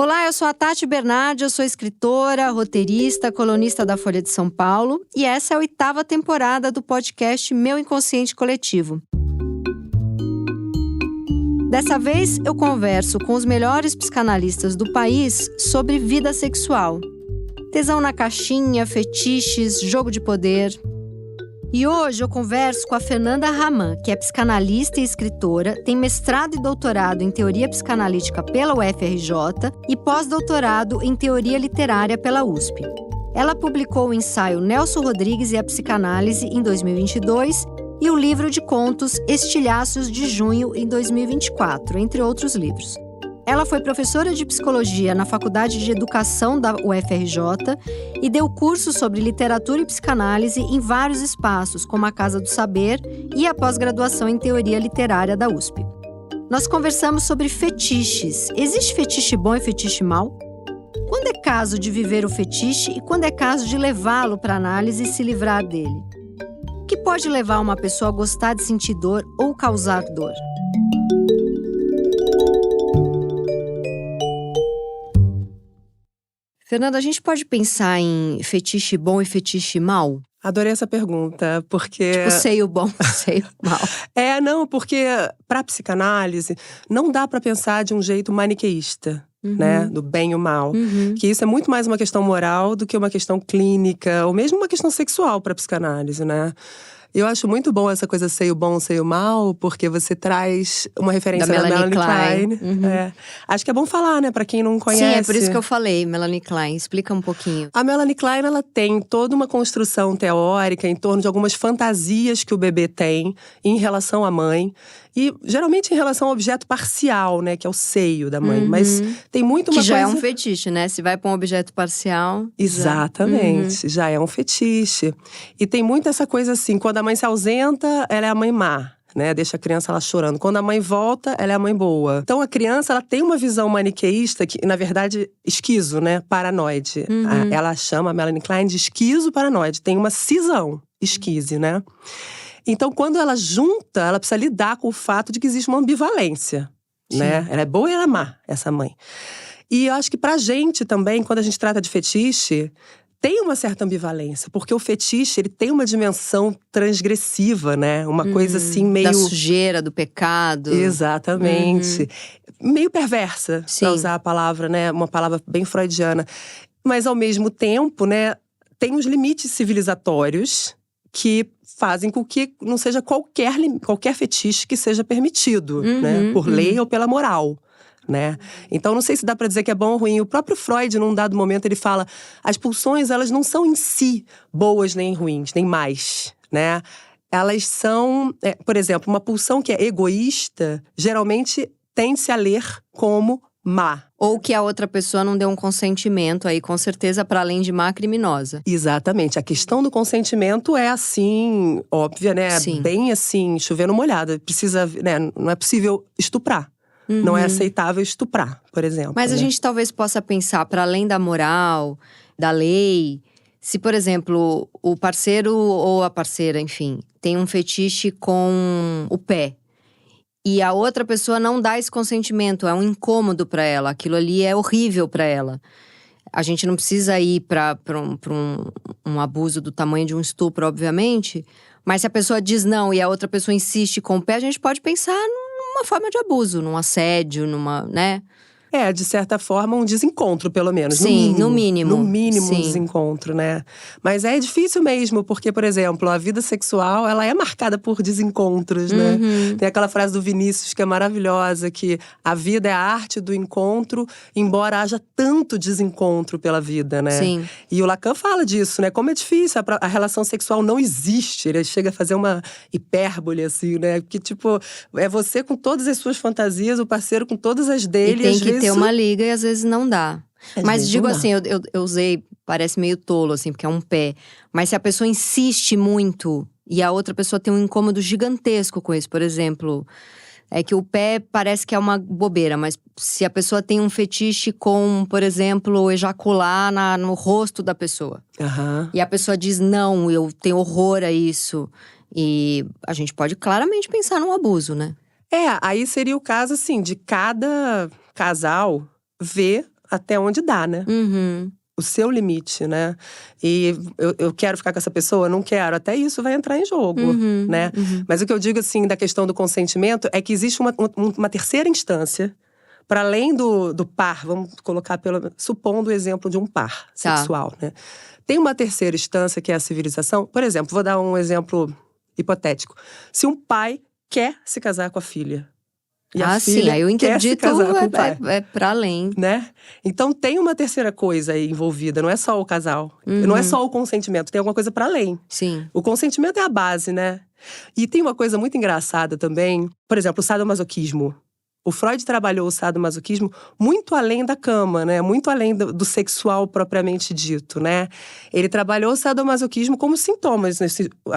Olá, eu sou a Tati Bernardi, eu sou escritora, roteirista, colunista da Folha de São Paulo e essa é a 8ª temporada do podcast Meu Inconsciente Coletivo. Dessa vez, eu converso com os melhores psicanalistas do país sobre vida sexual. Tesão na caixinha, fetiches, jogo de poder. E hoje eu converso com a Fernanda Raman, que é psicanalista e escritora, tem mestrado e doutorado em teoria psicanalítica pela UFRJ e pós-doutorado em teoria literária pela USP. Ela publicou o ensaio Nelson Rodrigues e a Psicanálise em 2022 e o livro de contos Estilhaços de Junho em 2024, entre outros livros. Ela foi professora de psicologia na Faculdade de Educação da UFRJ e deu cursos sobre literatura e psicanálise em vários espaços, como a Casa do Saber e a pós-graduação em teoria literária da USP. Nós conversamos sobre fetiches. Existe fetiche bom e fetiche mau? Quando é caso de viver o fetiche e quando é caso de levá-lo para análise e se livrar dele? O que pode levar uma pessoa a gostar de sentir dor ou causar dor? Fernanda, a gente pode pensar em fetiche bom e fetiche mau? Adorei essa pergunta, porque... Tipo, seio bom, seio mau. Não, porque para psicanálise não dá para pensar de um jeito maniqueísta, né? Do bem e o mal. Que isso é muito mais uma questão moral do que uma questão clínica, ou mesmo uma questão sexual para psicanálise, né? Eu acho muito bom essa coisa seio bom, seio mal, porque você traz uma referência da Melanie Klein. Acho que é bom falar, né, pra quem não conhece. Sim, é por isso que eu falei, Melanie Klein. Explica um pouquinho. A Melanie Klein, ela tem toda uma construção teórica em torno de algumas fantasias que o bebê tem em relação à mãe. E geralmente em relação ao objeto parcial, né, que é o seio da mãe. Mas tem muito uma coisa… Que já é um fetiche, né? Se vai pra um objeto parcial… Exatamente, já é um fetiche. E tem muito essa coisa assim, quando a mãe se ausenta, ela é a mãe má, né? Deixa a criança lá chorando. Quando a mãe volta, ela é a mãe boa. Então a criança, ela tem uma visão maniqueísta que, na verdade, esquizo, né? Paranoide. Ela chama a Melanie Klein de esquizo-paranoide. Tem uma cisão esquise, né? Então, quando ela junta, ela precisa lidar com o fato de que existe uma ambivalência, né? Ela é boa e ela é má, essa mãe. E eu acho que pra gente também, quando a gente trata de fetiche, tem uma certa ambivalência. Porque o fetiche, ele tem uma dimensão transgressiva, né? Uma coisa assim meio… Da sujeira, do pecado. Exatamente. Meio perversa, pra usar a palavra, né? Uma palavra bem freudiana. Mas, ao mesmo tempo, né? Tem os limites civilizatórios que fazem com que não seja qualquer fetiche que seja permitido, né? Por lei ou pela moral, né? Então, não sei se dá pra dizer que é bom ou ruim. O próprio Freud, num dado momento, ele fala… As pulsões, elas não são em si boas nem ruins, nem mais, né? Elas são… por exemplo, uma pulsão que é egoísta, geralmente tende-se a ler como má. Ou que a outra pessoa não deu um consentimento aí, com certeza, para além de má, criminosa. Exatamente. A questão do consentimento é assim, óbvia, né? Bem assim, chovendo molhado. Precisa, né? Não é possível estuprar. Não é aceitável estuprar, por exemplo. Mas a gente talvez possa pensar, para além da moral, da lei… Se, por exemplo, o parceiro ou a parceira, enfim, tem um fetiche com o pé. E a outra pessoa não dá esse consentimento, é um incômodo para ela, aquilo ali é horrível para ela. A gente não precisa ir para um abuso do tamanho de um estupro, obviamente, mas se a pessoa diz não e a outra pessoa insiste com o pé, a gente pode pensar numa forma de abuso, num assédio, né? De certa forma, um desencontro, pelo menos. Sim, no mínimo. No mínimo, um desencontro, né? Mas é difícil mesmo, porque, por exemplo, a vida sexual, ela é marcada por desencontros, né? Tem aquela frase do Vinícius que é maravilhosa, que a vida é a arte do encontro, embora haja tanto desencontro pela vida, né? Sim. E o Lacan fala disso, né? Como é difícil, a relação sexual não existe. Ele chega a fazer uma hipérbole, assim, né? Que, tipo, é você com todas as suas fantasias, o parceiro com todas as dele, e tem que ter uma liga e às vezes não dá. Mas digo assim, eu usei, parece meio tolo assim, porque é um pé. Mas se a pessoa insiste muito e a outra pessoa tem um incômodo gigantesco com isso, por exemplo… É que o pé parece que é uma bobeira, mas se a pessoa tem um fetiche com, por exemplo, ejacular no rosto da pessoa. E a pessoa diz, não, eu tenho horror a isso. E a gente pode claramente pensar num abuso, né? Aí seria o caso, assim, de cada casal ver até onde dá, né? O seu limite, né? E eu quero ficar com essa pessoa? Não quero. Até isso vai entrar em jogo, né? Mas o que eu digo, assim, da questão do consentimento é que existe uma terceira instância, para além do par, vamos colocar supondo o exemplo de um par sexual, né? Tem uma terceira instância que é a civilização. Por exemplo, vou dar um exemplo hipotético. Se um pai quer se casar com a filha, e a filha sim, aí o interdito é para além. Né? Então tem uma terceira coisa aí envolvida, não é só o casal. Não é só o consentimento, tem alguma coisa para além. Sim. O consentimento é a base, né? E tem uma coisa muito engraçada também, por exemplo, o sadomasoquismo. O Freud trabalhou o sadomasoquismo muito além da cama, né? Muito além do sexual propriamente dito, né? Ele trabalhou o sadomasoquismo como sintomas,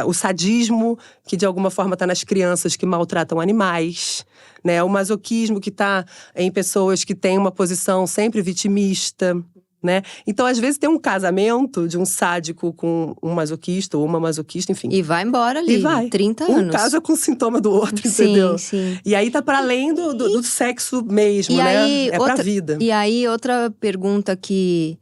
o sadismo, que de alguma forma está nas crianças que maltratam animais, né? O masoquismo que está em pessoas que têm uma posição sempre vitimista, né? Então, às vezes, tem um casamento de um sádico com um masoquista ou uma masoquista, enfim. E vai embora ali, e vai. 30 anos. Um casa com o sintoma do outro, entendeu? Sim. E aí tá para além do sexo mesmo, né? Aí, pra vida. E aí, outra pergunta que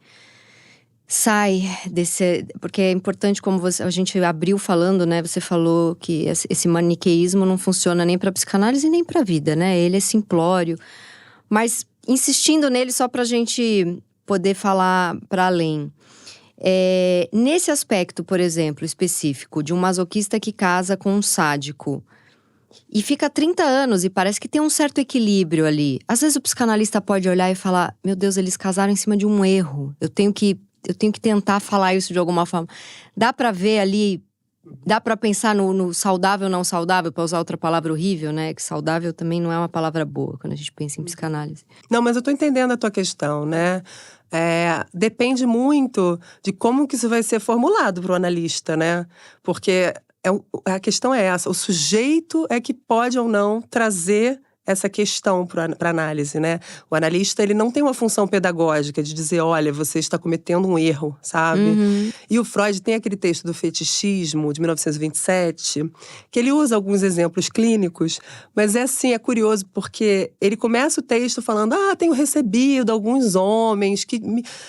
sai desse… Porque é importante, como a gente abriu falando, né? Você falou que esse maniqueísmo não funciona nem pra psicanálise nem pra vida, né? Ele é simplório. Mas, insistindo nele só pra gente poder falar para além. Nesse aspecto, por exemplo, específico, de um masoquista que casa com um sádico e fica 30 anos e parece que tem um certo equilíbrio ali. Às vezes o psicanalista pode olhar e falar, meu Deus, eles casaram em cima de um erro. Eu tenho que tentar falar isso de alguma forma. Dá para ver ali, dá para pensar no saudável, não saudável, para usar outra palavra horrível, né? Que saudável também não é uma palavra boa quando a gente pensa em psicanálise. Não, mas eu tô entendendo a tua questão, né? Depende muito de como que isso vai ser formulado para o analista, né? Porque a questão é essa, o sujeito é que pode ou não trazer essa questão para análise, né? O analista, ele não tem uma função pedagógica de dizer, olha, você está cometendo um erro, sabe? E o Freud tem aquele texto do fetichismo, de 1927, que ele usa alguns exemplos clínicos, mas é curioso, porque ele começa o texto falando, tenho recebido alguns homens que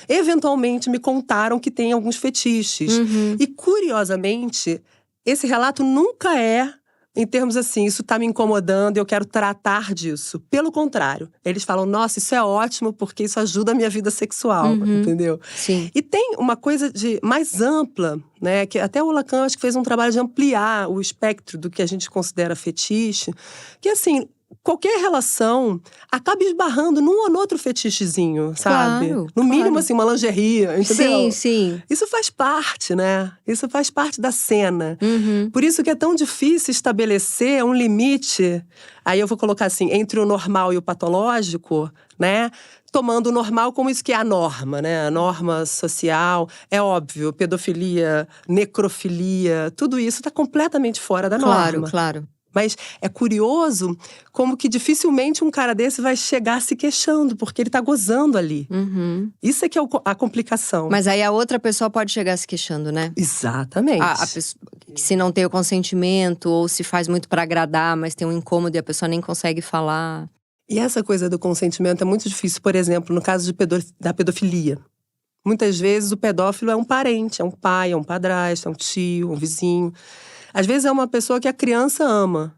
eventualmente me contaram que têm alguns fetiches. E, curiosamente, esse relato nunca é em termos assim, isso tá me incomodando e eu quero tratar disso. Pelo contrário, eles falam, nossa, isso é ótimo porque isso ajuda a minha vida sexual, entendeu? Sim. E tem uma coisa mais ampla, né, que até o Lacan acho que fez um trabalho de ampliar o espectro do que a gente considera fetiche, que assim, qualquer relação acaba esbarrando num ou no outro fetichezinho, sabe? Claro, no mínimo, assim, uma lingerie, entendeu? Sim. Isso faz parte, né? Isso faz parte da cena. Por isso que é tão difícil estabelecer um limite, aí eu vou colocar assim, entre o normal e o patológico, né? Tomando o normal como isso que é a norma, né? A norma social. É óbvio, pedofilia, necrofilia, tudo isso está completamente fora da norma. Claro. Mas é curioso como que dificilmente um cara desse vai chegar se queixando, porque ele tá gozando ali. Isso é que é a complicação. Mas aí a outra pessoa pode chegar se queixando, né? Exatamente. A pessoa, se não tem o consentimento, ou se faz muito pra agradar, mas tem um incômodo e a pessoa nem consegue falar. E essa coisa do consentimento é muito difícil, por exemplo, no caso da pedofilia. Muitas vezes o pedófilo é um parente, é um pai, é um padrasto, é um tio, um vizinho. Às vezes é uma pessoa que a criança ama,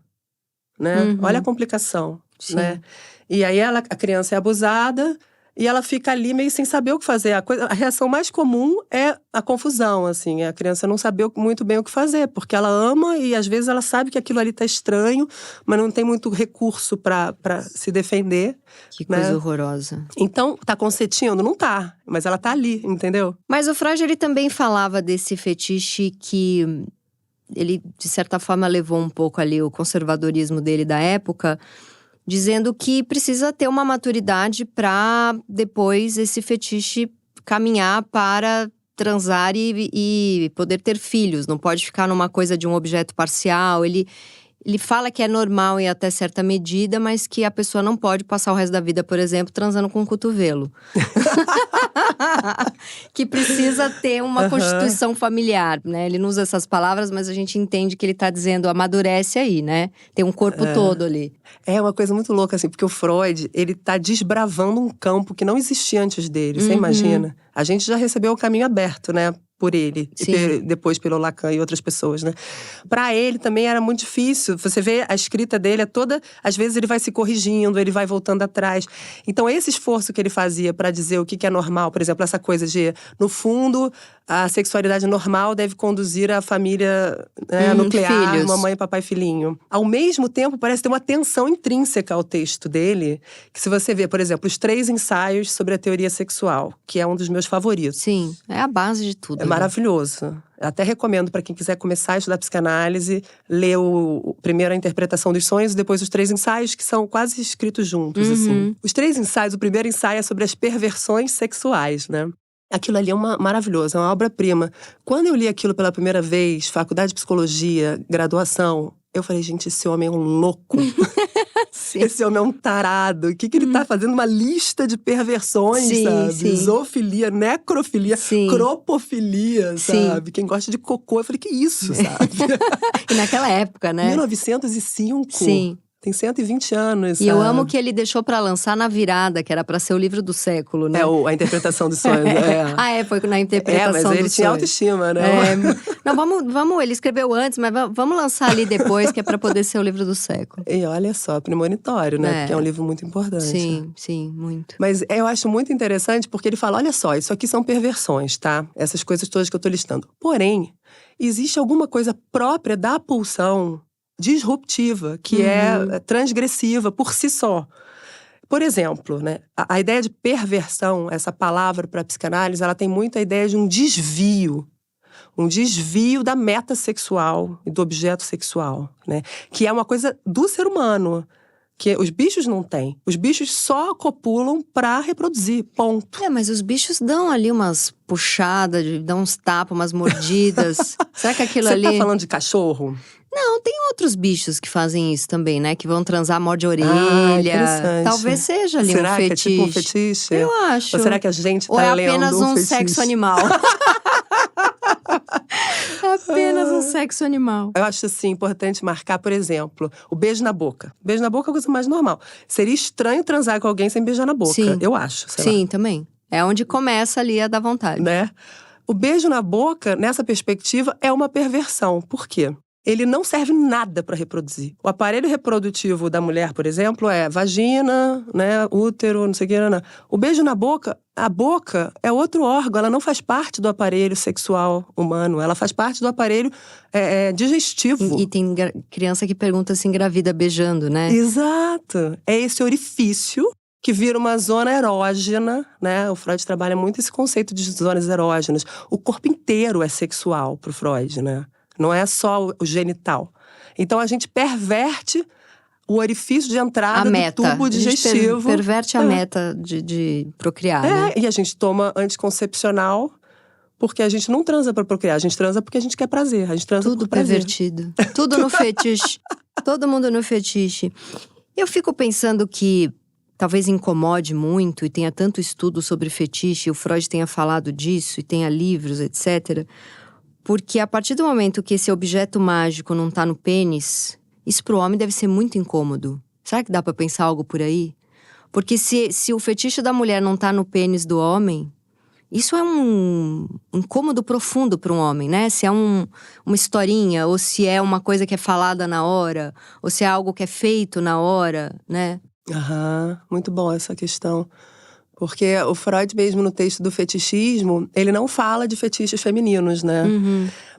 né? Olha a complicação, né? E aí a criança é abusada e ela fica ali meio sem saber o que fazer. A reação mais comum é a confusão, assim. A criança não saber muito bem o que fazer, porque ela ama e às vezes ela sabe que aquilo ali tá estranho, mas não tem muito recurso pra se defender. Que coisa horrorosa. Então, tá consentindo? Não tá, mas ela tá ali, entendeu? Mas o Freud, ele também falava desse fetiche que… Ele, de certa forma, levou um pouco ali o conservadorismo dele da época, dizendo que precisa ter uma maturidade para depois esse fetiche caminhar para transar e poder ter filhos. Não pode ficar numa coisa de um objeto parcial. Ele Ele fala que é normal em até certa medida, mas que a pessoa não pode passar o resto da vida, por exemplo, transando com o cotovelo. Que precisa ter uma constituição familiar, né? Ele não usa essas palavras, mas a gente entende que ele tá dizendo amadurece aí, né? Tem um corpo todo ali. É uma coisa muito louca, assim, porque o Freud, ele tá desbravando um campo que não existia antes dele, você imagina? A gente já recebeu o caminho aberto, né? Por ele, e depois pelo Lacan e outras pessoas, né? Pra ele também era muito difícil. Você vê a escrita dele é toda… Às vezes ele vai se corrigindo, ele vai voltando atrás. Então esse esforço que ele fazia pra dizer o que é normal, por exemplo, essa coisa de… No fundo, a sexualidade normal deve conduzir a família nuclear, filhos. mamãe, papai, filhinho. Ao mesmo tempo, parece ter uma tensão intrínseca ao texto dele. Que se você vê, por exemplo, os 3 ensaios sobre a teoria sexual, que é um dos meus favoritos. Sim, é a base de tudo. É maravilhoso. Eu até recomendo para quem quiser começar a estudar psicanálise, ler primeiro a interpretação dos sonhos e depois os 3 ensaios, que são quase escritos juntos, assim. Os 3 ensaios, o primeiro ensaio é sobre as perversões sexuais, né? Aquilo ali é maravilhoso, é uma obra-prima. Quando eu li aquilo pela primeira vez, faculdade de psicologia, graduação, eu falei, gente, esse homem é um louco. Esse homem é um tarado. O que ele tá fazendo? Uma lista de perversões, sabe? Zoofilia, necrofilia, cropofilia, sabe? Quem gosta de cocô. Eu falei, que isso, sabe? E naquela época, né? 1905. Sim. Tem 120 anos, E eu amo que ele deixou pra lançar na virada, que era pra ser o livro do século, né? A interpretação dos sonhos. Foi na interpretação dos sonhos. Mas ele tinha autoestima, né? Não, vamos, ele escreveu antes, mas vamos lançar ali depois, que é pra poder ser o livro do século. E olha só, premonitório, né? Porque é um livro muito importante. Sim, muito. Mas eu acho muito interessante porque ele fala, olha só, isso aqui são perversões, tá? Essas coisas todas que eu tô listando. Porém, existe alguma coisa própria da pulsão disruptiva, que é transgressiva por si só. Por exemplo, né, a ideia de perversão, essa palavra para a psicanálise, ela tem muito a ideia de um desvio da meta sexual e do objeto sexual, né, que é uma coisa do ser humano, que os bichos não têm. Os bichos só copulam para reproduzir, ponto. Mas os bichos dão ali umas puxadas, dão uns tapas, umas mordidas. Será que aquilo ali… Você tá falando de cachorro? Não, tem outros bichos que fazem isso também, né? Que vão transar, morde a orelha. Interessante. Talvez seja ali um fetiche. Será que é tipo um fetiche? Eu acho. Ou será que a gente tá lendo lendo Ou é apenas um fetiche? sexo animal? Apenas um sexo animal. Eu acho, assim, importante marcar, por exemplo, o beijo na boca. O beijo na boca é a coisa mais normal. Seria estranho transar com alguém sem beijar na boca. Sim. Eu acho, sei Sim, lá. também. É onde começa ali a dar vontade. Né? O beijo na boca, nessa perspectiva, é uma perversão. Por quê? Ele não serve nada para reproduzir. O aparelho reprodutivo da mulher, por exemplo, é vagina, né, útero, não sei o que, não. O beijo na boca, a boca é outro órgão, ela não faz parte do aparelho sexual humano, ela faz parte do aparelho digestivo. E tem criança que pergunta se engravida beijando, né? Exato. É esse orifício que vira uma zona erógena, né? O Freud trabalha muito esse conceito de zonas erógenas. O corpo inteiro é sexual pro Freud, né? Não é só o genital. Então a gente perverte o orifício de entrada do tubo digestivo. A gente perverte a meta de procriar, né? E a gente toma anticoncepcional porque a gente não transa pra procriar. A gente transa porque a gente quer prazer. A gente transa Tudo por prazer. pervertido. Tudo no fetiche. Todo mundo no fetiche. Eu fico pensando que talvez incomode muito e tenha tanto estudo sobre fetiche, o Freud tenha falado disso e tenha livros, etc., porque a partir do momento que esse objeto mágico não tá no pênis, isso pro homem deve ser muito incômodo. Será que dá pra pensar algo por aí? Porque se o fetiche da mulher não tá no pênis do homem, isso é um incômodo profundo para um homem, né? Se é uma historinha, ou se é uma coisa que é falada na hora, ou se é algo que é feito na hora, né? Muito bom essa questão. Porque o Freud mesmo no texto do fetichismo, ele não fala de fetiches femininos, né?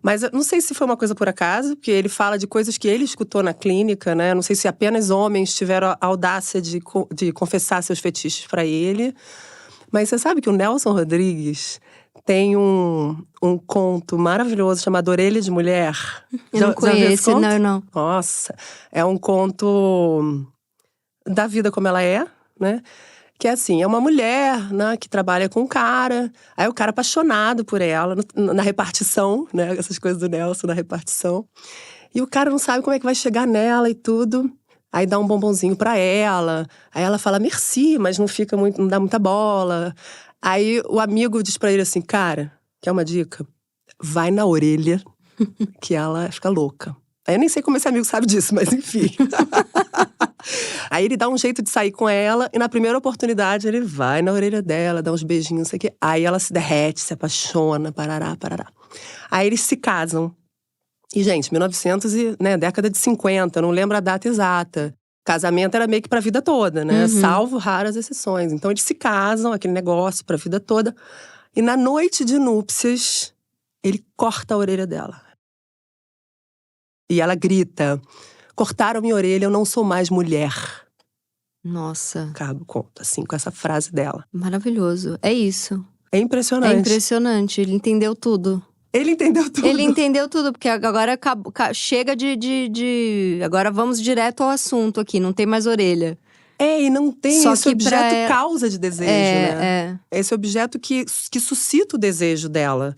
Mas eu não sei se foi uma coisa por acaso, porque ele fala de coisas que ele escutou na clínica, né? Não sei se apenas homens tiveram a audácia de confessar seus fetiches para ele. Mas você sabe que o Nelson Rodrigues tem um conto maravilhoso chamado Orelha de Mulher? Eu não conheço, não. Nossa, é um conto da vida como ela é, né? Que é assim, é uma mulher, né, que trabalha com um cara. Aí o cara apaixonado por ela, na repartição, né? Essas coisas do Nelson na repartição. E o cara não sabe como é que vai chegar nela e tudo. Aí dá um bombonzinho pra ela. Aí ela fala merci, mas não dá muita bola. Aí o amigo diz pra ele assim, cara, quer uma dica? Vai na orelha que ela fica louca. Aí eu nem sei como esse amigo sabe disso, mas enfim. Aí ele dá um jeito de sair com ela e na primeira oportunidade ele vai na orelha dela, dá uns beijinhos, não sei o quê. Aí ela se derrete, se apaixona, parará, parará. Aí eles se casam. E, gente, 1900 década de 50, eu não lembro a data exata. Casamento era meio que pra vida toda, né? Salvo raras exceções. Então eles se casam, aquele negócio pra vida toda. E na noite de núpcias, ele corta a orelha dela. E ela grita, cortaram minha orelha, eu não sou mais mulher. Nossa. Cabo conta, assim, com essa frase dela. Maravilhoso. É isso. É impressionante. É impressionante, ele entendeu tudo. Ele entendeu tudo. Ele entendeu tudo, porque agora chega agora vamos direto ao assunto aqui, não tem mais orelha. E não tem Só esse objeto causa de desejo, né? É. Esse objeto que suscita o desejo dela.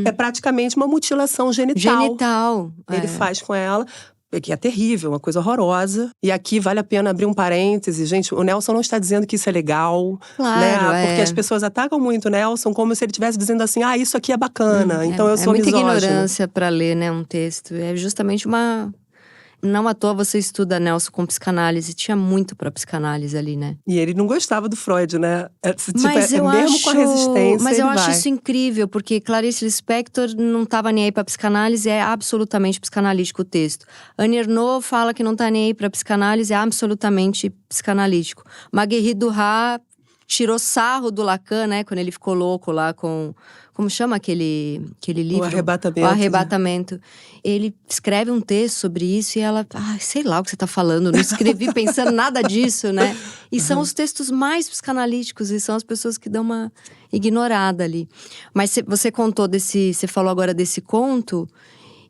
É praticamente uma mutilação genital. Genital. Ele faz com ela, que é terrível, uma coisa horrorosa. E aqui vale a pena abrir um parêntese. Gente, o Nelson não está dizendo que isso é legal. Claro, né? Porque as pessoas atacam muito o Nelson como se ele estivesse dizendo assim, isso aqui é bacana, então eu sou misógino. É muita ignorância para ler, né, um texto. É justamente uma… Não à toa você estuda Nelson com psicanálise. Tinha muito pra psicanálise ali, né? E ele não gostava do Freud, né? Mesmo com a resistência, mas eu acho vai. isso incrível, porque Clarice Lispector não tava nem aí pra psicanálise, é absolutamente psicanalítico o texto. Annie Ernaux fala que não tá nem aí pra psicanálise, é absolutamente psicanalítico. Marguerite Duras tirou sarro do Lacan, né? Quando ele ficou louco lá com… Como chama aquele livro? O Arrebatamento. O Arrebatamento. Ele escreve um texto sobre isso e ela… sei lá o que você tá falando, não escrevi pensando nada disso, né? E são os textos mais psicanalíticos e são as pessoas que dão uma ignorada ali. Mas você contou desse… Você falou agora desse conto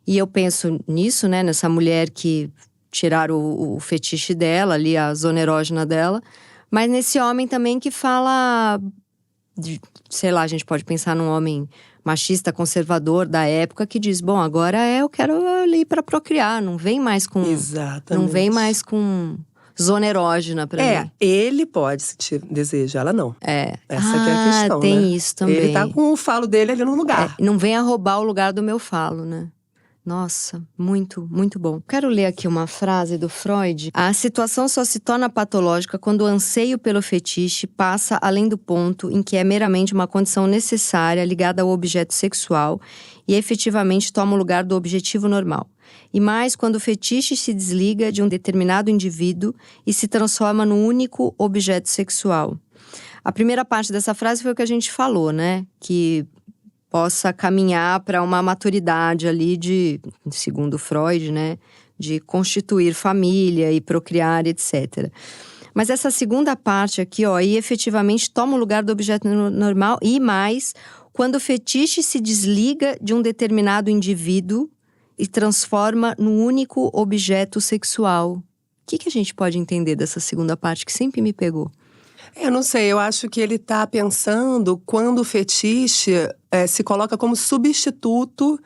e eu penso nisso, né? Nessa mulher que tiraram o fetiche dela ali, a zona erógena dela. Mas nesse homem também que fala… sei lá, a gente pode pensar num homem machista, conservador da época que diz, bom, agora eu quero ir pra procriar, não vem mais com… Exatamente. Não vem mais com zona erógena pra mim. Ele pode sentir desejo, ela não. Essa que é a questão, tem né? isso também. Ele tá com o falo dele ali no lugar. Não venha roubar o lugar do meu falo, né? Nossa, muito, muito bom. Quero ler aqui uma frase do Freud. A situação só se torna patológica quando o anseio pelo fetiche passa além do ponto em que é meramente uma condição necessária ligada ao objeto sexual e efetivamente toma o lugar do objetivo normal. E mais quando o fetiche se desliga de um determinado indivíduo e se transforma no único objeto sexual. A primeira parte dessa frase foi o que a gente falou, né? Que possa caminhar para uma maturidade ali segundo Freud, né, de constituir família e procriar, etc. Mas essa segunda parte aqui, e efetivamente toma o lugar do objeto normal e mais, quando o fetiche se desliga de um determinado indivíduo e transforma no único objeto sexual. O que a gente pode entender dessa segunda parte que sempre me pegou? Eu não sei, eu acho que ele tá pensando quando o fetiche se coloca como substituto,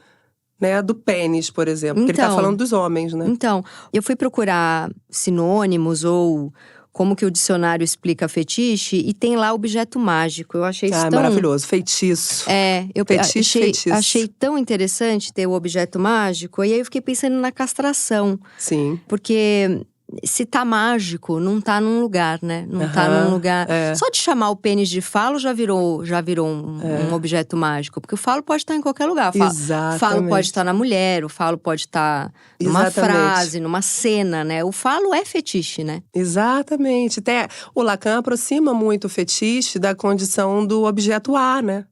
né, do pênis, por exemplo. Porque ele tá falando dos homens, né? Então, eu fui procurar sinônimos ou como que o dicionário explica fetiche e tem lá objeto mágico. Eu achei isso tão… maravilhoso, feitiço. Achei tão interessante ter o objeto mágico. E aí eu fiquei pensando na castração. Sim. Porque… se tá mágico, não tá num lugar, né? Não tá num lugar… Só de chamar o pênis de falo já virou um objeto mágico. Porque o falo pode estar em qualquer lugar. Exatamente. O falo pode estar na mulher, o falo pode estar numa frase, numa cena, né? O falo é fetiche, né? Exatamente. Até o Lacan aproxima muito o fetiche da condição do objeto A, né?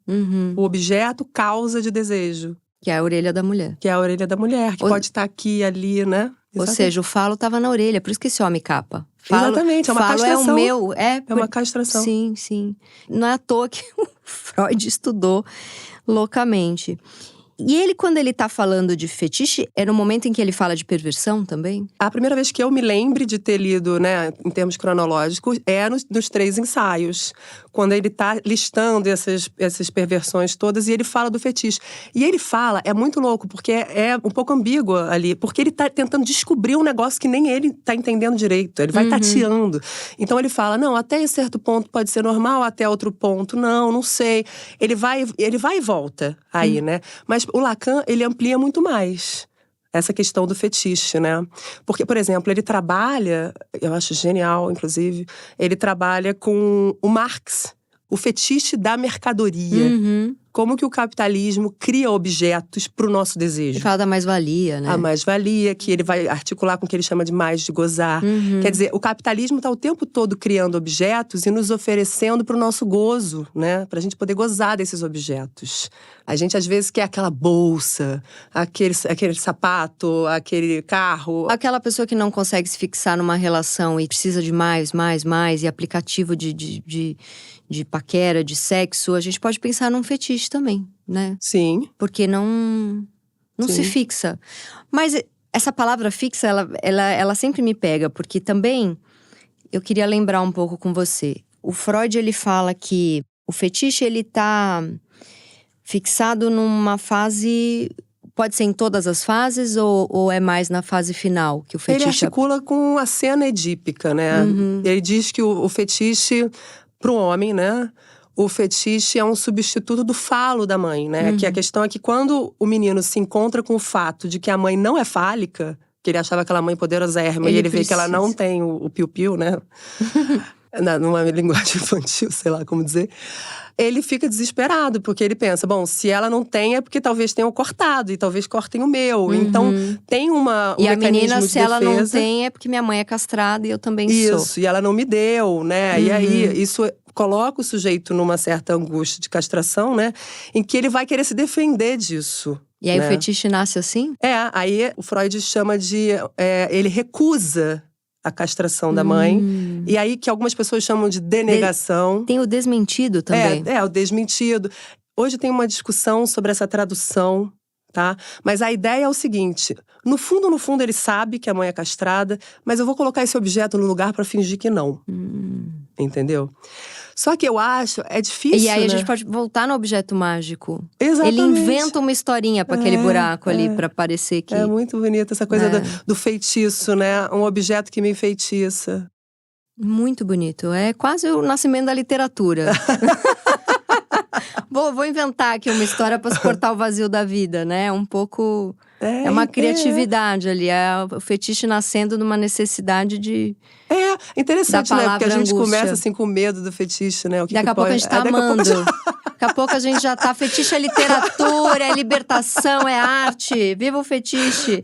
O objeto causa de desejo. Que é a orelha da mulher. Que é a orelha da mulher, que pode estar aqui, ali, né? Ou seja, o falo estava na orelha, por isso que esse homem capa. Exatamente, é uma castração. É o meu, é uma castração. Sim. Não é à toa que o Freud estudou loucamente. E ele, quando ele tá falando de fetiche, é no momento em que ele fala de perversão também? A primeira vez que eu me lembre de ter lido, né, em termos cronológicos, é nos 3 ensaios. Quando ele tá listando essas perversões todas e ele fala do fetiche. E ele fala, é muito louco, porque é um pouco ambíguo ali. Porque ele tá tentando descobrir um negócio que nem ele tá entendendo direito. Ele vai tateando. Então ele fala, não, até esse certo ponto pode ser normal, até outro ponto, não sei. Ele vai e volta aí, né? Mas o Lacan, ele amplia muito mais essa questão do fetiche, né? Porque, por exemplo, ele trabalha, eu acho genial, inclusive, ele trabalha com o Marx, o fetiche da mercadoria. Como que o capitalismo cria objetos para o nosso desejo. Ele fala da mais-valia, né? A mais-valia, que ele vai articular com o que ele chama de mais de gozar. Quer dizer, o capitalismo está o tempo todo criando objetos e nos oferecendo para o nosso gozo, né? Para a gente poder gozar desses objetos. A gente, às vezes, quer aquela bolsa, aquele sapato, aquele carro. Aquela pessoa que não consegue se fixar numa relação e precisa de mais, e aplicativo de paquera, de sexo, a gente pode pensar num fetiche também, né? Sim. Porque não se fixa. Mas essa palavra fixa, ela sempre me pega, porque também eu queria lembrar um pouco com você. O Freud, ele fala que o fetiche, ele tá fixado numa fase… Pode ser em todas as fases ou é mais na fase final que o fetiche… Ele articula com a cena edípica, né? Ele diz que o fetiche, pro homem, né? O fetiche é um substituto do falo da mãe, né? Que a questão é que quando o menino se encontra com o fato de que a mãe não é fálica, que ele achava aquela mãe poderosérrima, e ele vê que ela não tem o piu-piu, né? Numa linguagem infantil, sei lá como dizer. Ele fica desesperado, porque ele pensa, bom, se ela não tem é porque talvez tenham cortado, e talvez cortem o meu. Então, tem um e a menina, se ela não defesa. tem, é porque minha mãe é castrada e eu também sou. Isso, e ela não me deu, né? E aí, isso coloca o sujeito numa certa angústia de castração, né? Em que ele vai querer se defender disso. E aí né? o fetiche nasce assim? Aí o Freud chama de… ele recusa a castração da mãe. E aí que algumas pessoas chamam de denegação. Tem o desmentido também. O desmentido. Hoje tem uma discussão sobre essa tradução, tá? Mas a ideia é o seguinte, no fundo ele sabe que a mãe é castrada, mas eu vou colocar esse objeto no lugar pra fingir que não. Entendeu? Só que eu acho, é difícil, E aí né? a gente pode voltar no objeto mágico. Exatamente. Ele inventa uma historinha pra aquele buraco ali, pra parecer que… É muito bonita essa coisa do feitiço, né? Um objeto que me enfeitiça. Muito bonito. É quase o nascimento da literatura. Vou inventar aqui uma história pra se cortar o vazio da vida, né? Um pouco… É uma criatividade ali. É o fetiche nascendo numa necessidade de… Interessante, né? Porque a gente angústia. começa assim com medo do fetiche, né? Daqui a pouco a gente tá amando. Daqui a pouco a gente já tá… Fetiche é literatura, é libertação, é arte. Viva o fetiche!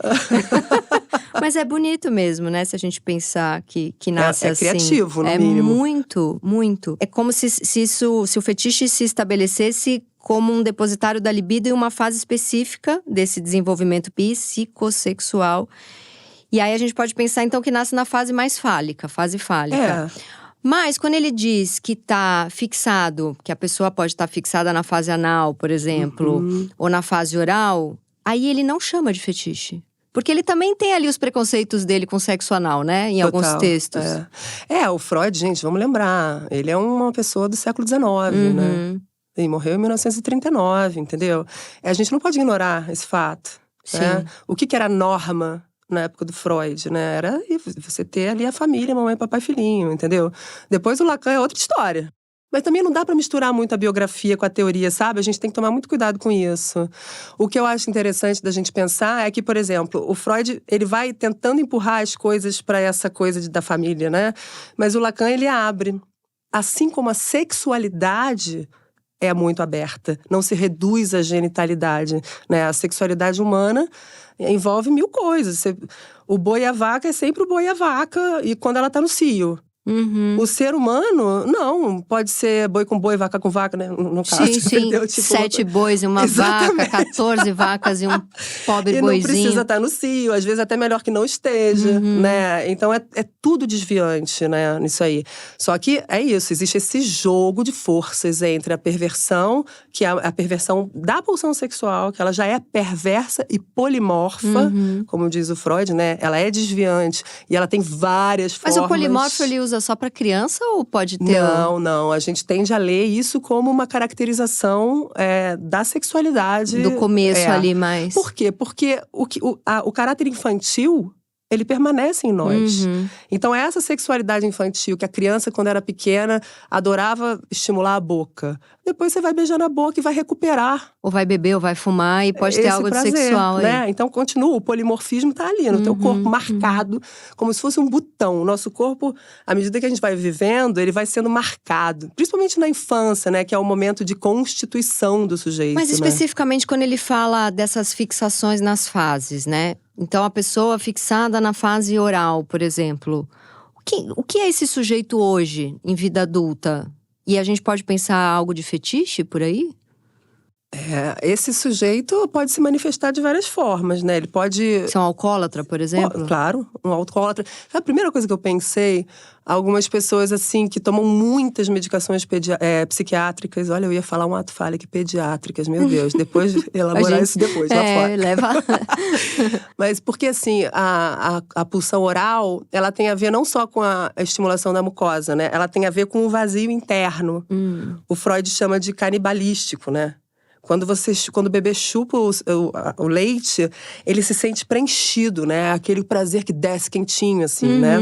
Mas é bonito mesmo, né? Se a gente pensar que nasce assim. É criativo, no mínimo. É muito, muito. É como se o fetiche se estabelecesse como um depositário da libido em uma fase específica desse desenvolvimento psicossexual. E aí a gente pode pensar então que nasce na fase mais fálica, fase fálica. Mas quando ele diz que tá fixado, que a pessoa pode estar fixada na fase anal, por exemplo, ou na fase oral, aí ele não chama de fetiche. Porque ele também tem ali os preconceitos dele com sexo anal, né? Em alguns textos. O Freud, gente, vamos lembrar. Ele é uma pessoa do século XIX, né? Ele morreu em 1939, entendeu? A gente não pode ignorar esse fato. Né? O que era norma na época do Freud, né? Era você ter ali a família, mamãe, papai, filhinho, entendeu? Depois o Lacan é outra história. Mas também não dá pra misturar muito a biografia com a teoria, sabe? A gente tem que tomar muito cuidado com isso. O que eu acho interessante da gente pensar é que, por exemplo, o Freud, ele vai tentando empurrar as coisas pra essa coisa da família, né? Mas o Lacan, ele abre. Assim como a sexualidade é muito aberta, não se reduz à genitalidade, né? A sexualidade humana envolve 1000 coisas. O boi e a vaca é sempre o boi e a vaca, e quando ela tá no cio. O ser humano, não. Pode ser boi com boi, vaca com vaca, né? No caso, sim. entendeu? Tipo, 7 bois e uma vaca, 14 vacas e um pobre e boizinho. não precisa estar no cio, às vezes até melhor que não esteja, né? Então é tudo desviante, né? Nisso aí. Só que é isso, existe esse jogo de forças entre a perversão, que é a perversão da pulsão sexual, que ela já é perversa e polimorfa, como diz o Freud, né? Ela é desviante e ela tem várias formas. Mas o polimorfo ele usa só para criança ou pode ter? Não. A gente tende a ler isso como uma caracterização da sexualidade. Do começo ali, mais. Por quê? Porque o caráter infantil, ele permanece em nós. Então, essa sexualidade infantil que a criança, quando era pequena, adorava estimular a boca. Depois você vai beijar na boca e vai recuperar. Ou vai beber, ou vai fumar e pode ter algo prazer, de sexual né? aí. Então, continua. O polimorfismo tá ali no teu corpo, marcado, como se fosse um botão. O nosso corpo, à medida que a gente vai vivendo, ele vai sendo marcado. Principalmente na infância, né? Que é o momento de constituição do sujeito. Mas especificamente quando ele fala dessas fixações nas fases, né? Então, a pessoa fixada na fase oral, por exemplo. O que é esse sujeito hoje, em vida adulta? E a gente pode pensar algo de fetiche por aí? Esse sujeito pode se manifestar de várias formas, né? Ele pode… Ser um alcoólatra, por exemplo? Claro, um alcoólatra. A primeira coisa que eu pensei, algumas pessoas assim que tomam muitas medicações psiquiátricas. Olha, eu ia falar um ato falho aqui, pediátricas, meu Deus. Depois, elaborar isso depois, lá fora. Leva… Mas porque assim, a pulsão oral, ela tem a ver não só com a estimulação da mucosa, né? Ela tem a ver com o vazio interno. O Freud chama de canibalístico, né? Quando o bebê chupa o leite, ele se sente preenchido, né? Aquele prazer que desce quentinho, assim, né?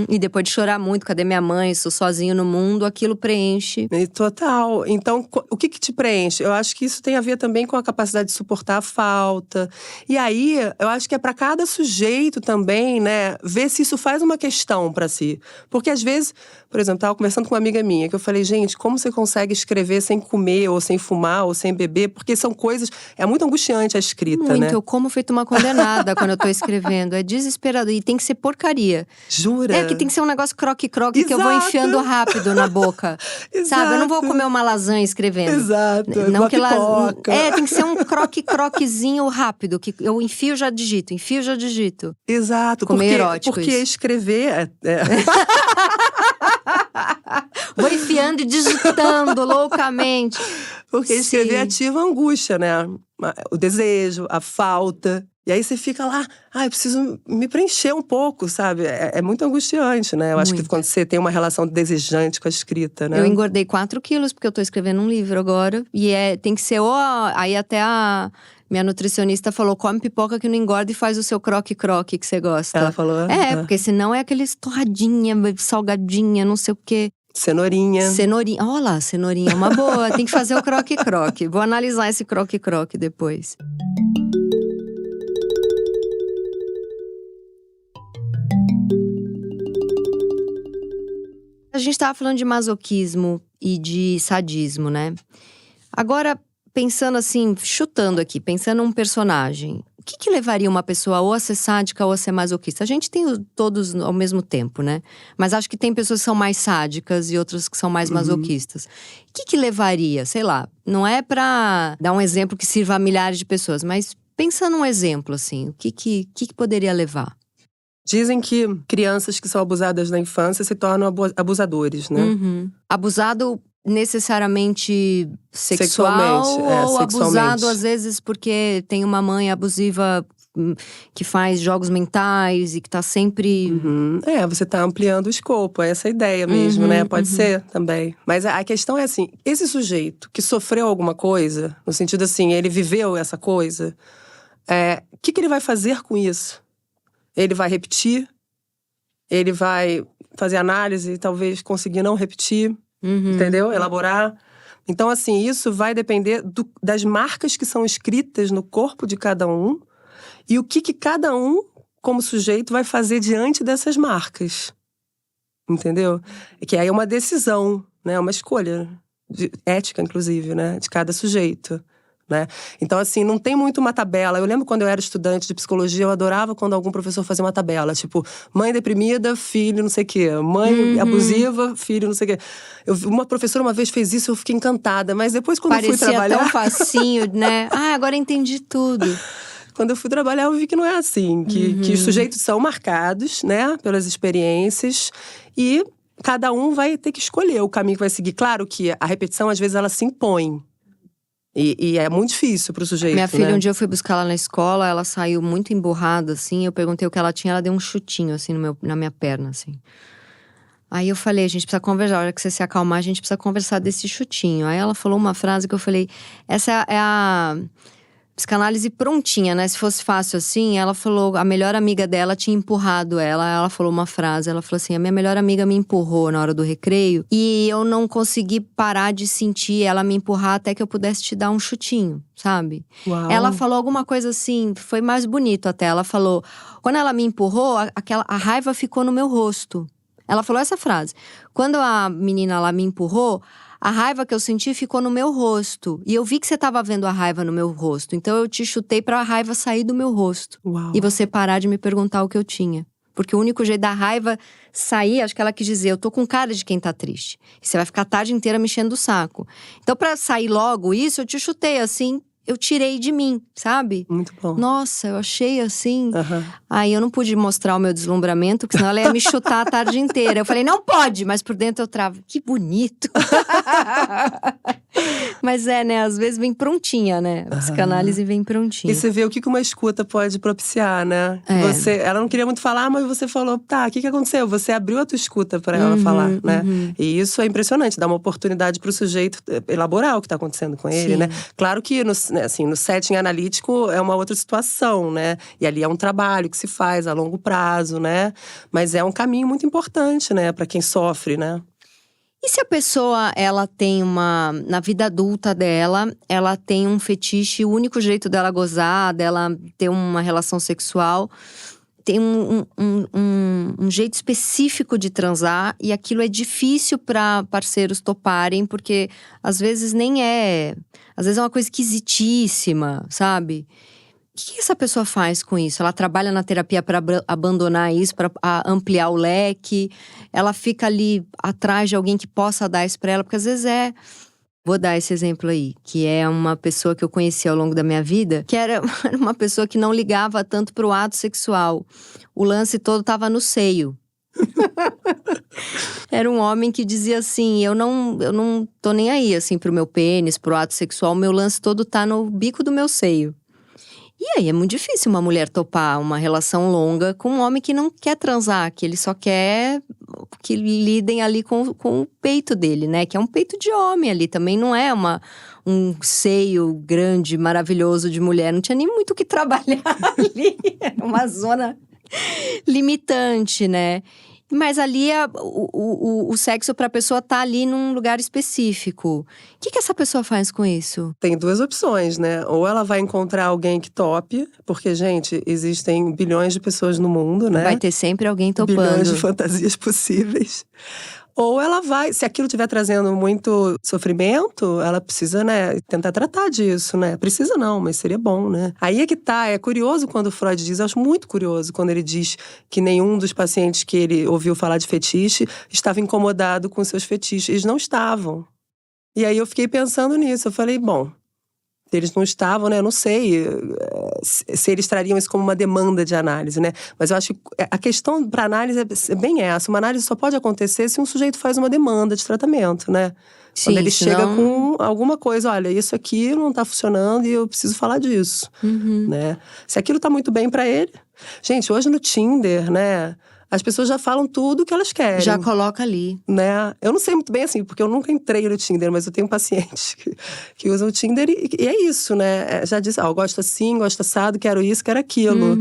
E depois de chorar muito, cadê minha mãe? Sou sozinho no mundo, aquilo preenche. Total. Então, o que te preenche? Eu acho que isso tem a ver também com a capacidade de suportar a falta. E aí, eu acho que é para cada sujeito também, né? Ver se isso faz uma questão para si. Porque às vezes, por exemplo, estava conversando com uma amiga minha, que eu falei, gente, como você consegue escrever sem comer, ou sem fumar, ou sem beber? Porque são coisas… É muito angustiante a escrita, muito, né? Eu como feito uma condenada quando eu tô escrevendo. É desesperador. E tem que ser porcaria. Jura? Que tem que ser um negócio croque-croque que eu vou enfiando rápido na boca. Sabe? Eu não vou comer uma lasanha escrevendo. Exato. Não que pipoca. tem que ser um croque-croquezinho rápido. Que eu enfio, já digito. Exato. Porque escrever… Vou enfiando e digitando loucamente. Porque escrever ativa a angústia, né? O desejo, a falta. E aí você fica lá, eu preciso me preencher um pouco, sabe? É muito angustiante, né? Eu acho que quando você tem uma relação desejante com a escrita, né? Eu engordei 4 quilos porque eu tô escrevendo um livro agora. E tem que ser aí até a minha nutricionista falou, come pipoca que não engorda e faz o seu croque-croque que você gosta. Ela falou? Porque senão é aquele torradinha, salgadinha, não sei o quê. Cenourinha. Olha lá, cenourinha é uma boa. Tem que fazer o croque-croque. Vou analisar esse croque-croque depois. A gente tava falando de masoquismo e de sadismo, né? Agora, pensando assim, chutando aqui, pensando um personagem. O que levaria uma pessoa ou a ser sádica ou a ser masoquista? A gente tem todos ao mesmo tempo, né? Mas acho que tem pessoas que são mais sádicas e outras que são mais masoquistas. O que levaria? Sei lá, não é pra dar um exemplo que sirva a milhares de pessoas, mas pensando um exemplo, assim, o que poderia levar? Dizem que crianças que são abusadas na infância se tornam abusadores, né? Abusado necessariamente sexual ou abusado às vezes porque tem uma mãe abusiva que faz jogos mentais e que tá sempre… Você tá ampliando o escopo, é essa a ideia mesmo, né? Pode ser também. Mas a questão é assim, esse sujeito que sofreu alguma coisa, no sentido assim, ele viveu essa coisa, o que ele vai fazer com isso? Ele vai repetir? Ele vai fazer análise e talvez conseguir não repetir? Entendeu? Elaborar. Então, assim, isso vai depender das marcas que são escritas no corpo de cada um e o que cada um, como sujeito, vai fazer diante dessas marcas. Entendeu? Que aí é uma decisão, né? Uma escolha ética, inclusive, né? De cada sujeito. né? Então, assim, não tem muito uma tabela. Eu lembro quando eu era estudante de psicologia, eu adorava quando algum professor fazia uma tabela. Tipo, mãe deprimida, filho não sei o quê. Mãe abusiva, filho não sei o quê. Uma professora uma vez fez isso, eu fiquei encantada. Mas depois, quando eu fui trabalhar… Parecia tão facinho, né? Agora entendi tudo. Quando eu fui trabalhar, eu vi que não é assim. Que os sujeitos são marcados, né? Pelas experiências. E cada um vai ter que escolher o caminho que vai seguir. Claro que a repetição, às vezes, ela se impõe. E é muito difícil pro sujeito, Minha filha, né? um dia eu fui buscar ela na escola, ela saiu muito emburrada, assim. Eu perguntei o que ela tinha, ela deu um chutinho, assim, na minha perna, assim. Aí eu falei, a gente precisa conversar, a hora que você se acalmar, a gente precisa conversar desse chutinho. Aí ela falou uma frase que eu falei, essa é a psicanálise prontinha, né? Se fosse fácil assim, ela falou, a melhor amiga dela tinha empurrado ela falou uma frase, ela falou assim, a minha melhor amiga me empurrou na hora do recreio e eu não consegui parar de sentir ela me empurrar até que eu pudesse te dar um chutinho, sabe? Uau. Ela falou alguma coisa assim, foi mais bonito até, ela falou, quando ela me empurrou, a raiva ficou no meu rosto. Ela falou essa frase, quando a menina lá me empurrou, a raiva que eu senti ficou no meu rosto. E eu vi que você estava vendo a raiva no meu rosto. Então eu te chutei pra a raiva sair do meu rosto. Uau. E você parar de me perguntar o que eu tinha. Porque o único jeito da raiva sair, acho que ela quis dizer, eu tô com cara de quem tá triste. E você vai ficar a tarde inteira mexendo o saco. Então pra sair logo isso, eu te chutei assim, eu tirei de mim, sabe? Muito bom. Nossa, eu achei assim… Aí eu não pude mostrar o meu deslumbramento, porque senão ela ia me chutar a tarde inteira. Eu falei, não pode! Mas por dentro eu travo. Que bonito! Mas né? Às vezes vem prontinha, né? A psicanálise vem prontinha. E você vê o que uma escuta pode propiciar, né? Ela não queria muito falar, mas você falou, tá, o que aconteceu? Você abriu a tua escuta pra ela falar, né? E isso é impressionante, dá uma oportunidade pro sujeito elaborar o que tá acontecendo com ele, né? Claro que no setting analítico é uma outra situação, né? E ali é um trabalho que se faz a longo prazo, né? Mas é um caminho muito importante, né? Pra quem sofre, né? E se a pessoa, ela tem na vida adulta dela, ela tem um fetiche, o único jeito dela gozar, dela ter uma relação sexual, tem um jeito específico de transar, e aquilo é difícil para parceiros toparem, porque às vezes nem é… Às vezes é uma coisa esquisitíssima, sabe? O que essa pessoa faz com isso? Ela trabalha na terapia para abandonar isso, para ampliar o leque? Ela fica ali atrás de alguém que possa dar isso para ela? Porque às vezes Vou dar esse exemplo aí, que é uma pessoa que eu conheci ao longo da minha vida, que era uma pessoa que não ligava tanto pro ato sexual. O lance todo tava no seio. Era um homem que dizia assim, eu não tô nem aí, assim, pro meu pênis, pro ato sexual, meu lance todo tá no bico do meu seio. E aí é muito difícil uma mulher topar uma relação longa com um homem que não quer transar, que ele só quer que lidem ali com o peito dele, né? Que é um peito de homem ali, também não é um seio grande, maravilhoso de mulher. Não tinha nem muito o que trabalhar ali, era uma zona limitante, né? Mas ali o sexo pra pessoa tá ali num lugar específico. O que essa pessoa faz com isso? Tem duas opções, né? Ou ela vai encontrar alguém que tope, porque, gente, existem bilhões de pessoas no mundo, né? Vai ter sempre alguém topando. Bilhões de fantasias possíveis. Ou ela vai, se aquilo estiver trazendo muito sofrimento, ela precisa, né, tentar tratar disso, né? Precisa não, mas seria bom, né? Aí é que tá, é curioso quando o Freud diz, eu acho muito curioso quando ele diz que nenhum dos pacientes que ele ouviu falar de fetiche estava incomodado com seus fetiches. Eles não estavam. E aí eu fiquei pensando nisso, eu falei, bom… Eles não estavam, né? Eu não sei se eles trariam isso como uma demanda de análise, né? Mas eu acho que a questão para análise é bem essa. Uma análise só pode acontecer se um sujeito faz uma demanda de tratamento, né? Sim, quando ele senão… chega com alguma coisa, olha, isso aqui não tá funcionando e eu preciso falar disso, né? Se aquilo tá muito bem para ele… Gente, hoje no Tinder, né? As pessoas já falam tudo o que elas querem. Já coloca ali. Né? Eu não sei muito bem assim, porque eu nunca entrei no Tinder, mas eu tenho pacientes que usam o Tinder e é isso, né? Já disse, eu gosto assim, gosto assado, quero isso, quero aquilo.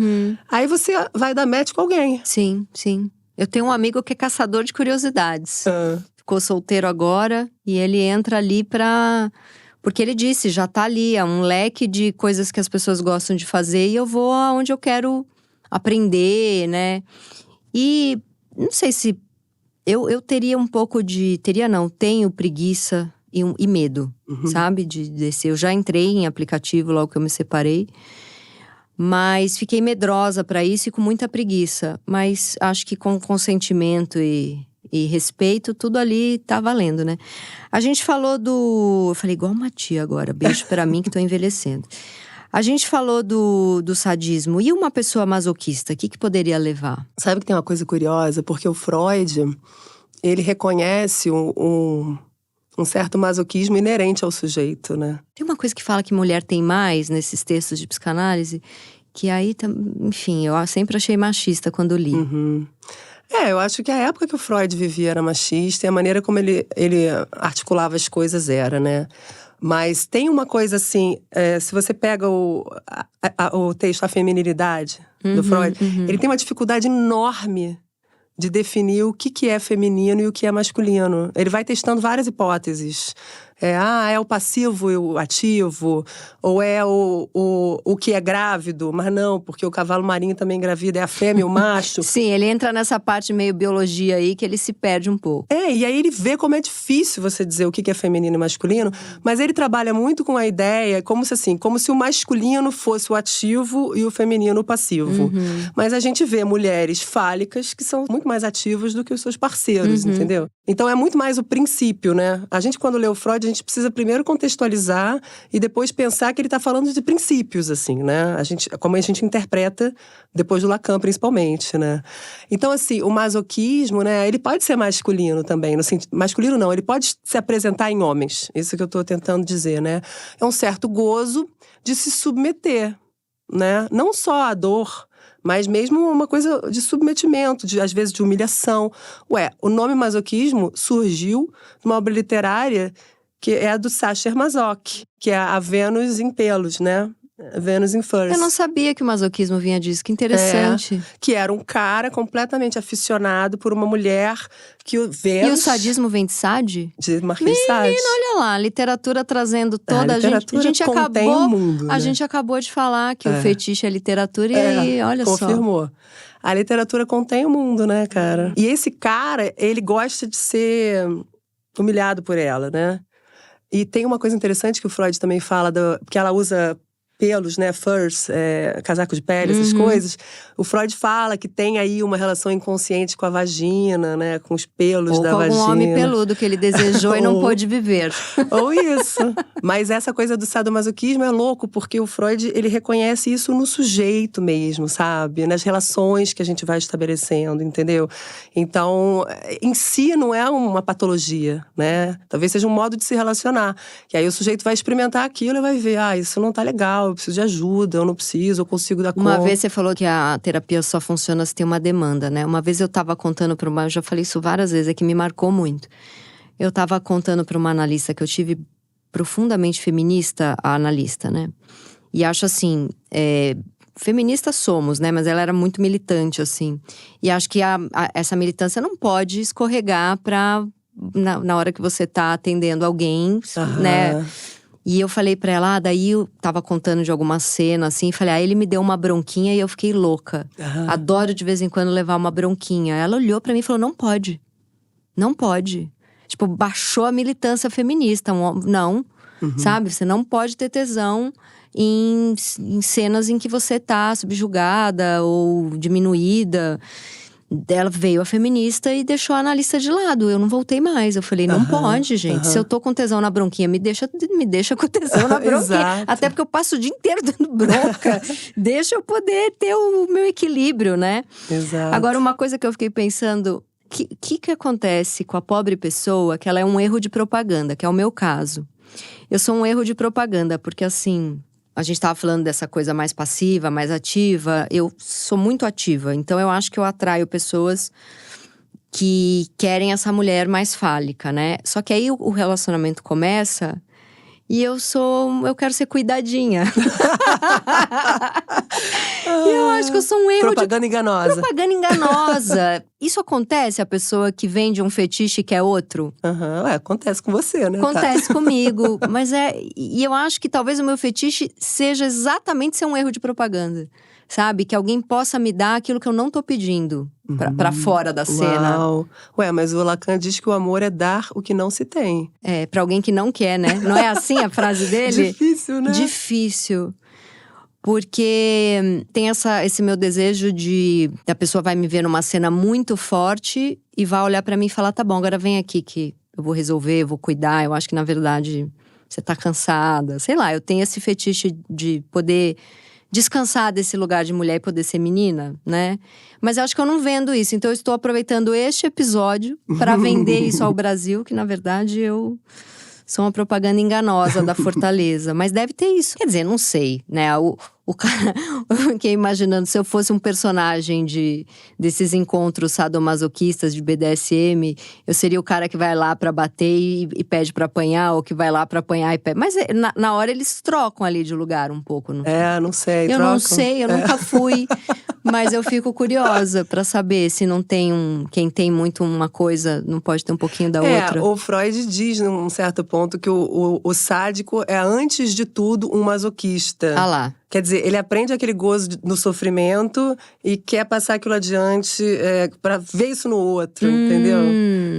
Aí você vai dar match com alguém. Sim, sim. Eu tenho um amigo que é caçador de curiosidades. Ficou solteiro agora e ele entra ali pra… Porque ele disse, já tá ali, é um leque de coisas que as pessoas gostam de fazer e eu vou aonde eu quero aprender, né? E não sei se… Eu teria um pouco de… Teria não, tenho preguiça e medo, sabe? De descer. Eu já entrei em aplicativo logo que eu me separei. Mas fiquei medrosa pra isso e com muita preguiça. Mas acho que com consentimento e respeito, tudo ali tá valendo, né? A gente falou do… Eu falei igual uma tia agora. Beijo pra mim que tô envelhecendo. A gente falou do sadismo. E uma pessoa masoquista, o que poderia levar? Sabe que tem uma coisa curiosa? Porque o Freud, ele reconhece um certo masoquismo inerente ao sujeito, né? Tem uma coisa que fala que mulher tem mais nesses textos de psicanálise, que aí, enfim, eu sempre achei machista quando li. Eu acho que a época que o Freud vivia era machista e a maneira como ele articulava as coisas era, né? Mas tem uma coisa assim, se você pega o texto A Feminilidade, do Freud, ele tem uma dificuldade enorme de definir o que é feminino e o que é masculino. Ele vai testando várias hipóteses. É o passivo e o ativo, ou é o que é grávido, mas não, porque o cavalo marinho também engravida, é a fêmea e o macho. Sim, ele entra nessa parte meio biologia aí, que ele se perde um pouco. E aí ele vê como é difícil você dizer o que é feminino e masculino, mas ele trabalha muito com a ideia, como se o masculino fosse o ativo e o feminino o passivo. Mas a gente vê mulheres fálicas que são muito mais ativas do que os seus parceiros, entendeu? Então é muito mais o princípio, né? A gente, quando lê o Freud, a gente precisa primeiro contextualizar e depois pensar que ele está falando de princípios, assim, né? Como a gente interpreta depois do Lacan, principalmente, né? Então, assim, o masoquismo, né? Ele pode ser masculino também. Masculino não, ele pode se apresentar em homens. Isso que eu estou tentando dizer, né? É um certo gozo de se submeter, né? Não só a dor, mas mesmo uma coisa de submetimento, às vezes de humilhação. O nome masoquismo surgiu numa obra literária que é a do Sacher Masoch, que é a Vênus em pelos, né? Vênus in Furs. Eu não sabia que o masoquismo vinha disso, que interessante. Que era um cara completamente aficionado por uma mulher que o Vênus… E o sadismo vem de Sade? De Marquês de Sade. Menina, olha lá, a literatura trazendo toda a gente contém acabou, o mundo, né? A gente acabou de falar que o fetiche é literatura e aí, olha confirmou. só. A literatura contém o mundo, né, cara? E esse cara, ele gosta de ser humilhado por ela, né? E tem uma coisa interessante que o Freud também fala, que ela usa pelos, né, furs, casaco de pele, essas coisas. O Freud fala que tem aí uma relação inconsciente com a vagina, né, com os pelos da vagina. Ou com um homem peludo que ele desejou e não pôde viver. Ou isso. Mas essa coisa do sadomasoquismo é louco, porque o Freud, ele reconhece isso no sujeito mesmo, sabe? Nas relações que a gente vai estabelecendo, entendeu? Então, em si não é uma patologia, né? Talvez seja um modo de se relacionar. E aí o sujeito vai experimentar aquilo e vai ver, isso não tá legal, eu preciso de ajuda, eu não preciso, eu consigo dar conta. Uma vez você falou que a terapia só funciona se tem uma demanda, né? Uma vez eu tava contando pra eu já falei isso várias vezes, é que me marcou muito. Eu tava contando pra uma analista que eu tive profundamente feminista, a analista, né? E acho assim, feministas somos, né? Mas ela era muito militante, assim. E acho que essa militância não pode escorregar na hora que você tá atendendo alguém, né? E eu falei pra ela, daí eu tava contando de alguma cena, assim, falei, ele me deu uma bronquinha e eu fiquei louca. Adoro de vez em quando levar uma bronquinha. Ela olhou pra mim e falou, não pode. Não pode. Tipo, baixou a militância feminista. Não, sabe? Você não pode ter tesão em cenas em que você tá subjugada ou diminuída. Ela veio a feminista e deixou a analista de lado. Eu não voltei mais. Eu falei, não pode, gente. Se eu tô com tesão na bronquinha, me deixa com tesão na bronquinha. Até porque eu passo o dia inteiro dando bronca. Deixa eu poder ter o meu equilíbrio, né? Exato. Agora, uma coisa que eu fiquei pensando… O que acontece com a pobre pessoa que ela é um erro de propaganda, que é o meu caso. Eu sou um erro de propaganda, porque assim… A gente tava falando dessa coisa mais passiva, mais ativa. Eu sou muito ativa, então eu acho que eu atraio pessoas que querem essa mulher mais fálica, né? Só que aí o relacionamento começa e eu quero ser cuidadinha. E eu acho que eu sou um erro Propaganda enganosa. Propaganda enganosa. Isso acontece, a pessoa que vende um fetiche que é outro? Acontece com você, né? Acontece comigo, mas e eu acho que talvez o meu fetiche seja exatamente ser um erro de propaganda. sabe? Que alguém possa me dar aquilo que eu não tô pedindo pra fora da cena. Uau. Ué, mas o Lacan diz que o amor é dar o que não se tem. Pra alguém que não quer, né? Não é assim a frase dele? Difícil, né? Difícil. Porque tem esse meu desejo de… A pessoa vai me ver numa cena muito forte e vai olhar pra mim e falar, tá bom, agora vem aqui que eu vou resolver, eu vou cuidar. Eu acho que, na verdade, você tá cansada. Sei lá, eu tenho esse fetiche de poder descansar desse lugar de mulher e poder ser menina, né? Mas eu acho que eu não vendo isso. Então eu estou aproveitando este episódio pra vender isso ao Brasil, que, na verdade, eu… sou uma propaganda enganosa da Fortaleza. Mas deve ter isso. Quer dizer, não sei, né? O cara… Eu fiquei imaginando, se eu fosse um personagem desses encontros sadomasoquistas de BDSM, eu seria o cara que vai lá pra bater e pede pra apanhar, ou que vai lá pra apanhar e pede… Mas na hora eles trocam ali de lugar um pouco, não? Não sei. Eu trocam. não sei, eu nunca fui. Mas eu fico curiosa pra saber se não tem quem tem muito uma coisa, não pode ter um pouquinho da outra. O Freud diz, num certo ponto, que o sádico é, antes de tudo, um masoquista. Ah lá. Quer dizer, ele aprende aquele gozo no sofrimento e quer passar aquilo adiante pra ver isso no outro, entendeu?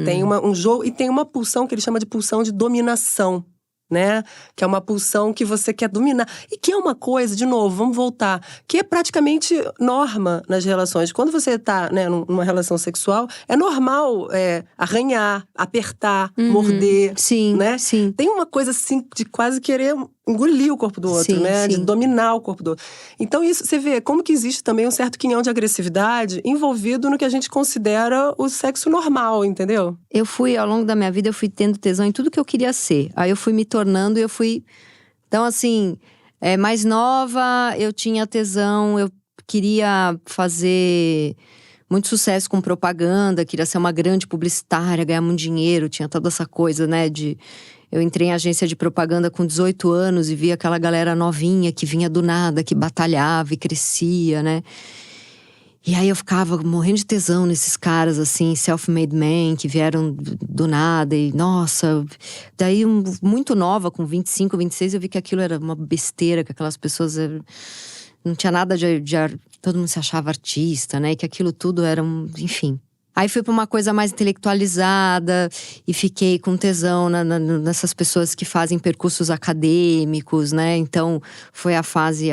Tem um jogo, e tem uma pulsão que ele chama de pulsão de dominação, né? Que é uma pulsão que você quer dominar. E que é uma coisa, de novo, vamos voltar, que é praticamente norma nas relações. Quando você tá, né, numa relação sexual, é normal arranhar, apertar, morder. Sim, né? sim. Tem uma coisa assim de quase querer engolir o corpo do outro, Sim, né? sim. De dominar o corpo do outro. Então isso, você vê como que existe também um certo quinhão de agressividade envolvido no que a gente considera o sexo normal, entendeu? Eu fui, ao longo da minha vida, eu fui tendo tesão em tudo que eu queria ser. Aí eu fui me tornando e eu fui… Então, assim, mais nova, eu tinha tesão, eu queria fazer muito sucesso com propaganda, queria ser uma grande publicitária, ganhar muito dinheiro, tinha toda essa coisa, né, Eu entrei em agência de propaganda com 18 anos e via aquela galera novinha que vinha do nada, que batalhava e crescia, né? E aí eu ficava morrendo de tesão nesses caras, assim, self-made men, que vieram do nada. E, nossa… Daí, muito nova, com 25, 26, eu vi que aquilo era uma besteira, que aquelas pessoas… Não tinha nada de todo mundo se achava artista, né? E que aquilo tudo era enfim… Aí fui pra uma coisa mais intelectualizada e fiquei com tesão nessas pessoas que fazem percursos acadêmicos, né? Então, foi a fase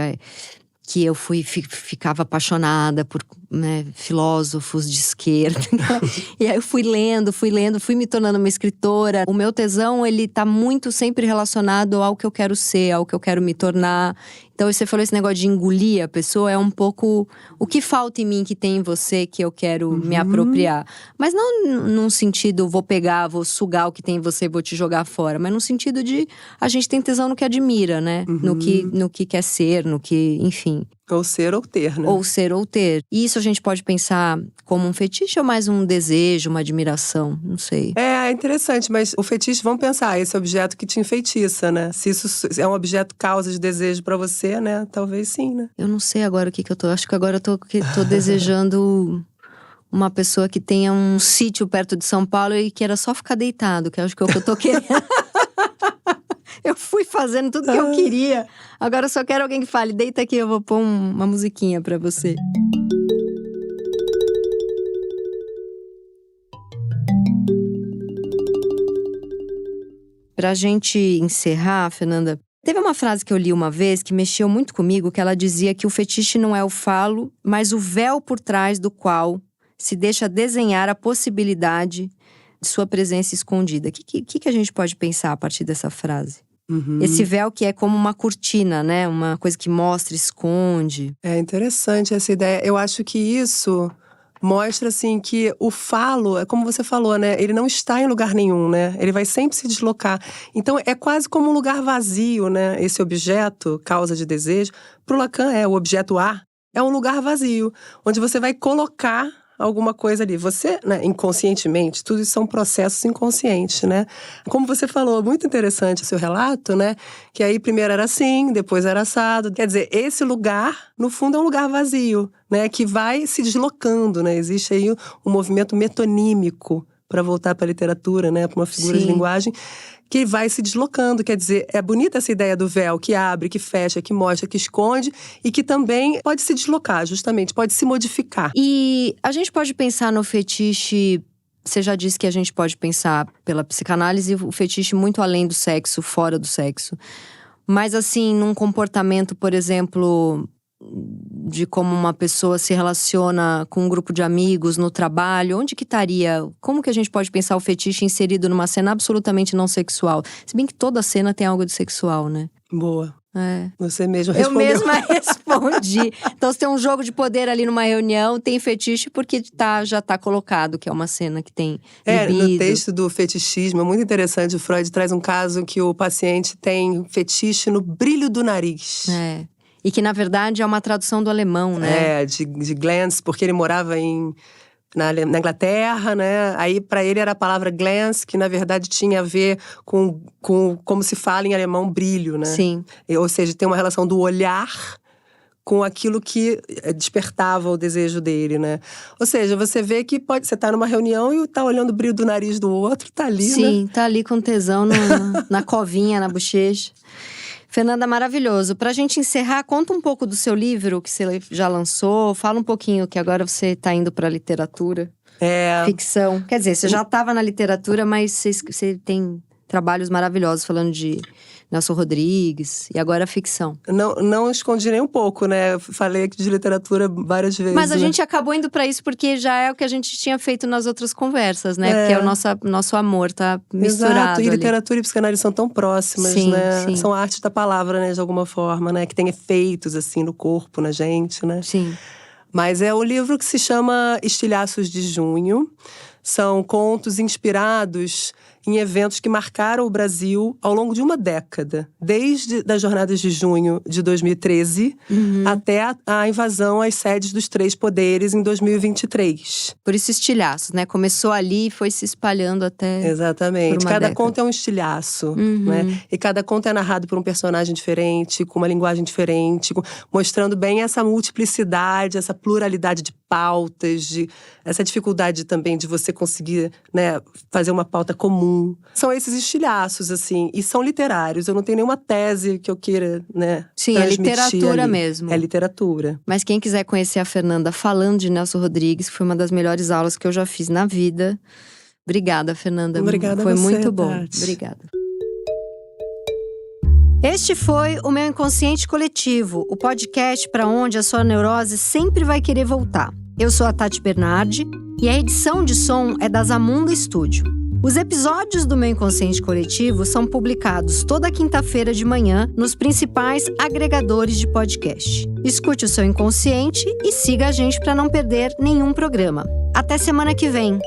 que eu ficava apaixonada por, né, filósofos de esquerda. E aí eu fui lendo, fui me tornando uma escritora. O meu tesão, ele tá muito sempre relacionado ao que eu quero ser, ao que eu quero me tornar. Então, você falou esse negócio de engolir a pessoa, é um pouco o que falta em mim que tem em você que eu quero me apropriar. Mas não num sentido, vou pegar, vou sugar o que tem em você e vou te jogar fora. Mas no sentido de, a gente tem tesão no que admira, né? No que quer ser, no que, enfim. Ou ser ou ter, né? Ou ser ou ter. E isso a gente pode pensar como um fetiche ou mais um desejo, uma admiração? Não sei. É interessante, mas o fetiche, vamos pensar, esse objeto que te enfeitiça, né? Se isso é um objeto causa de desejo pra você, né? Talvez sim, né? Eu não sei agora o que eu tô… Acho que agora eu tô desejando uma pessoa que tenha um sítio perto de São Paulo e queira só ficar deitado, que acho que é o que eu tô querendo. Eu fui fazendo tudo que eu queria. Agora eu só quero alguém que fale, deita aqui, eu vou pôr uma musiquinha pra você. Pra gente encerrar, Fernanda, teve uma frase que eu li uma vez que mexeu muito comigo, que ela dizia que o fetiche não é o falo, mas o véu por trás do qual se deixa desenhar a possibilidade de sua presença escondida. O que a gente pode pensar a partir dessa frase? Esse véu que é como uma cortina, né? Uma coisa que mostra, esconde. É interessante essa ideia. Eu acho que isso mostra, assim, que o falo, é como você falou, né? Ele não está em lugar nenhum, né? Ele vai sempre se deslocar. Então, é quase como um lugar vazio, né? Esse objeto, causa de desejo. Pro Lacan, o objeto A é um lugar vazio, onde você vai colocar alguma coisa ali. Você, né, inconscientemente, tudo isso são processos inconscientes, né? Como você falou, muito interessante o seu relato, né? Que aí primeiro era assim, depois era assado. Quer dizer, esse lugar, no fundo, é um lugar vazio, né? Que vai se deslocando, né? Existe aí um movimento metonímico para voltar para a literatura, né? Para uma figura de linguagem que vai se deslocando. Quer dizer, é bonita essa ideia do véu que abre, que fecha, que mostra, que esconde e que também pode se deslocar, justamente, pode se modificar. E a gente pode pensar no fetiche… Você já disse que a gente pode pensar pela psicanálise o fetiche muito além do sexo, fora do sexo. Mas assim, num comportamento, por exemplo, de como uma pessoa se relaciona com um grupo de amigos no trabalho, onde que estaria? Como que a gente pode pensar o fetiche inserido numa cena absolutamente não sexual? Se bem que toda cena tem algo de sexual, né? Boa. É. Você mesma respondeu. Eu mesma respondi. Então, se tem um jogo de poder ali numa reunião, tem fetiche porque já tá colocado, que é uma cena que tem libido. No texto do fetichismo, é muito interessante, o Freud traz um caso que o paciente tem fetiche no brilho do nariz. É. E que, na verdade, é uma tradução do alemão, né? De glance, porque ele morava na Inglaterra, né? Aí, para ele, era a palavra glance, que na verdade tinha a ver com como se fala em alemão, brilho, né? Sim. Ou seja, tem uma relação do olhar com aquilo que despertava o desejo dele, né? Ou seja, você vê que você tá numa reunião e tá olhando o brilho do nariz do outro, tá ali, Sim, né? tá ali com tesão na covinha, na bochecha. Fernanda, maravilhoso. Pra gente encerrar, conta um pouco do seu livro que você já lançou. Fala um pouquinho, que agora você tá indo pra literatura. Ficção. Quer dizer, você já estava na literatura, mas você tem trabalhos maravilhosos falando de Nelson Rodrigues e agora ficção. Não escondi nem um pouco, né? Falei aqui de literatura várias vezes. Mas a gente acabou indo pra isso porque já é o que a gente tinha feito nas outras conversas, né? Porque é o nosso amor, tá misturado. Exato, e ali. Literatura e psicanálise são tão próximas, sim, né? Sim. São artes da palavra, né? De alguma forma, né? Que tem efeitos, assim, no corpo, na gente, né? Sim. Mas é um livro que se chama Estilhaços de Junho. São contos inspirados em eventos que marcaram o Brasil ao longo de uma década. Desde as Jornadas de Junho de 2013 até a invasão às sedes dos 3 poderes em 2023. Por isso estilhaços, né? Começou ali e foi se espalhando até… Exatamente. Cada década. conto é um estilhaço, né? E cada conto é narrado por um personagem diferente, com uma linguagem diferente, mostrando bem essa multiplicidade, essa pluralidade de pautas, essa dificuldade também de você conseguir, né, fazer uma pauta comum. São esses estilhaços, assim, e são literários. Eu não tenho nenhuma tese que eu queira, né, sim, é literatura ali. mesmo. É literatura. Mas quem quiser conhecer a Fernanda falando de Nelson Rodrigues, foi uma das melhores aulas que eu já fiz na vida. Obrigada, Fernanda. Obrigada foi a você, muito bom. Tati. Obrigada. Este foi o Meu Inconsciente Coletivo, o podcast para onde a sua neurose sempre vai querer voltar. Eu sou a Tati Bernardi e a edição de som é da Zamunda Studio. Os episódios do Meu Inconsciente Coletivo são publicados toda quinta-feira de manhã nos principais agregadores de podcast. Escute o seu inconsciente e siga a gente para não perder nenhum programa. Até semana que vem!